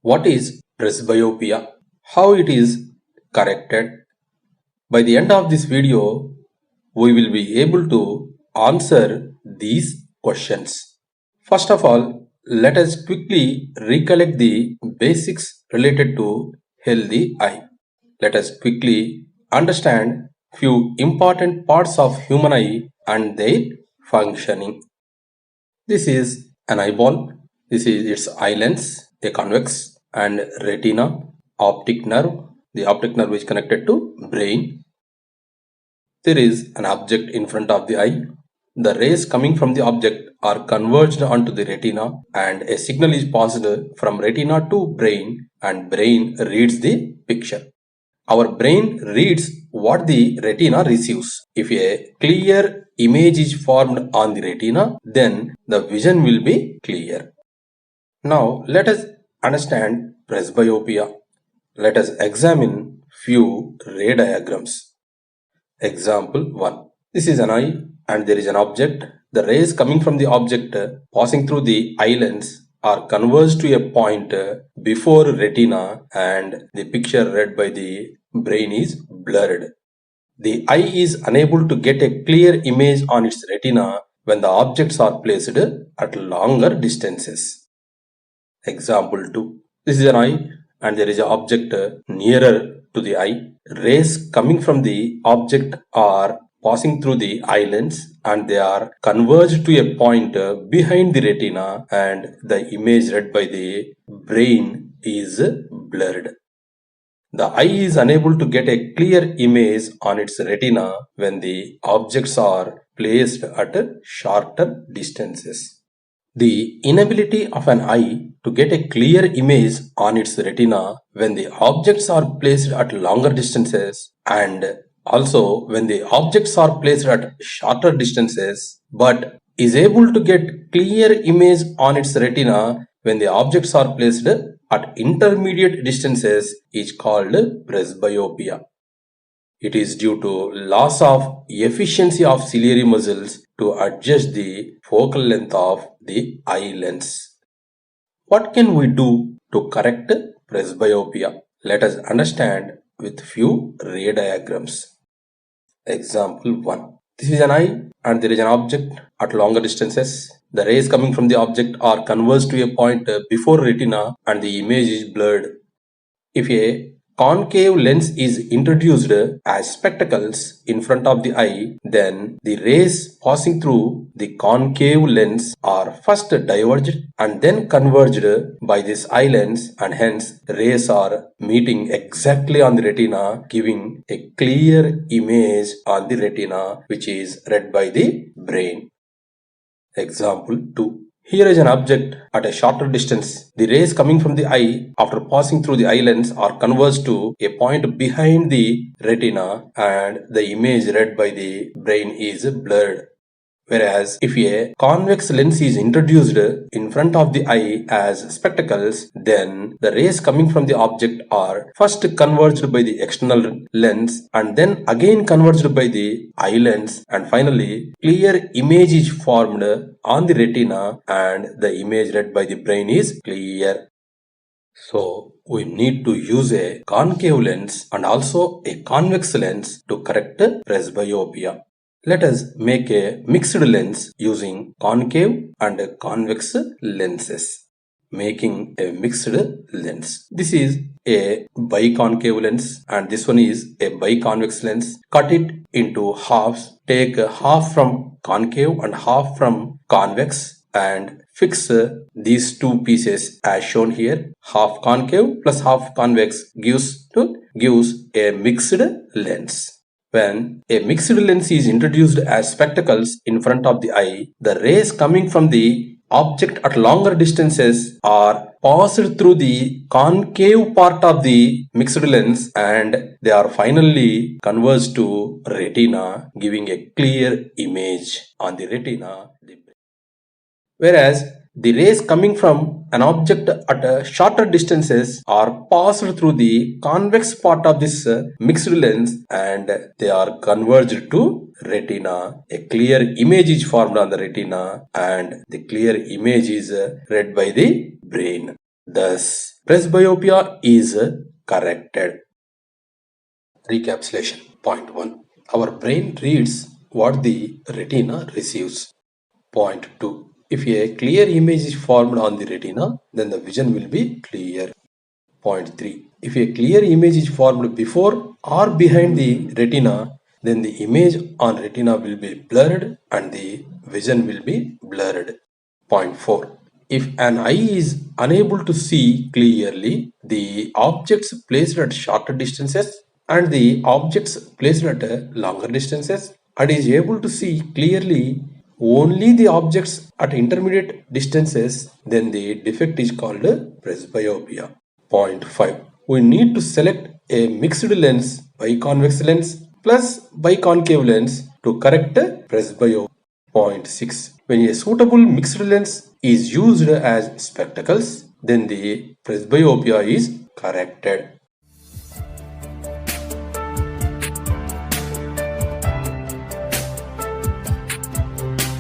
What is presbyopia? How it is corrected? By the end of this video, we will be able to answer these questions. First of all, let us quickly recollect the basics related to healthy eye. Let us quickly understand few important parts of human eye and their functioning. This is an eyeball. This is its eye lens, a convex, and retina, optic nerve, the optic nerve is connected to brain. There is an object in front of the eye. The rays coming from the object are converged onto the retina and a signal is passed from retina to brain and brain reads the picture. Our brain reads what the retina receives. If a clear image is formed on the retina, then the vision will be clear. Now let us understand presbyopia. Let us examine few ray diagrams. Example 1. This is an eye and there is an object. The rays coming from the object passing through the eye lens are converged to a point before retina and the picture read by the brain is blurred. The eye is unable to get a clear image on its retina when the objects are placed at longer distances. Example 2. This is an eye and there is an object nearer to the eye. Rays coming from the object are passing through the eye lens and they are converged to a point behind the retina and the image read by the brain is blurred. The eye is unable to get a clear image on its retina when the objects are placed at shorter distances. The inability of an eye to get a clear image on its retina when the objects are placed at longer distances and also when the objects are placed at shorter distances but is able to get clear image on its retina when the objects are placed at intermediate distances is called presbyopia. It is due to loss of efficiency of ciliary muscles to adjust the focal length of the eye lens. What can we do to correct presbyopia? Let us understand with few ray diagrams. Example 1. This is an eye and there is an object at longer distances. The rays coming from the object are converged to a point before retina and the image is blurred. If a concave lens is introduced as spectacles in front of the eye, then the rays passing through the concave lens are first diverged and then converged by this eye lens, and hence rays are meeting exactly on the retina, giving a clear image on the retina which is read by the brain. Example 2. Here is an object at a shorter distance. The rays coming from the eye after passing through the eye lens are converged to a point behind the retina and the image read by the brain is blurred. Whereas if a convex lens is introduced in front of the eye as spectacles, then the rays coming from the object are first converged by the external lens and then again converged by the eye lens, and finally clear image is formed on the retina and the image read by the brain is clear. So we need to use a concave lens and also a convex lens to correct presbyopia. Let us make a mixed lens using concave and convex lenses. Making a mixed lens. This is a biconcave lens and this one is a biconvex lens. Cut it into halves. Take half from concave and half from convex and fix these two pieces as shown here. Half concave plus half convex gives a mixed lens. When a mixed lens is introduced as spectacles in front of the eye, the rays coming from the object at longer distances are passed through the concave part of the mixed lens and they are finally converged to retina, giving a clear image on the retina. Whereas the rays coming from an object at shorter distances are passed through the convex part of this mixed lens and they are converged to retina. A clear image is formed on the retina and the clear image is read by the brain. Thus, presbyopia is corrected. Recapitulation. Point 1. Our brain reads what the retina receives. Point 2. If a clear image is formed on the retina, then the vision will be clear. Point 3. If a clear image is formed before or behind the retina, then the image on retina will be blurred and the vision will be blurred. Point 4. If an eye is unable to see clearly the objects placed at shorter distances and the objects placed at longer distances and is able to see clearly only the objects at intermediate distances, then the defect is called presbyopia. Point 5. We need to select a mixed lens, biconvex lens plus biconcave lens to correct presbyopia. Point 6. When a suitable mixed lens is used as spectacles, then the presbyopia is corrected.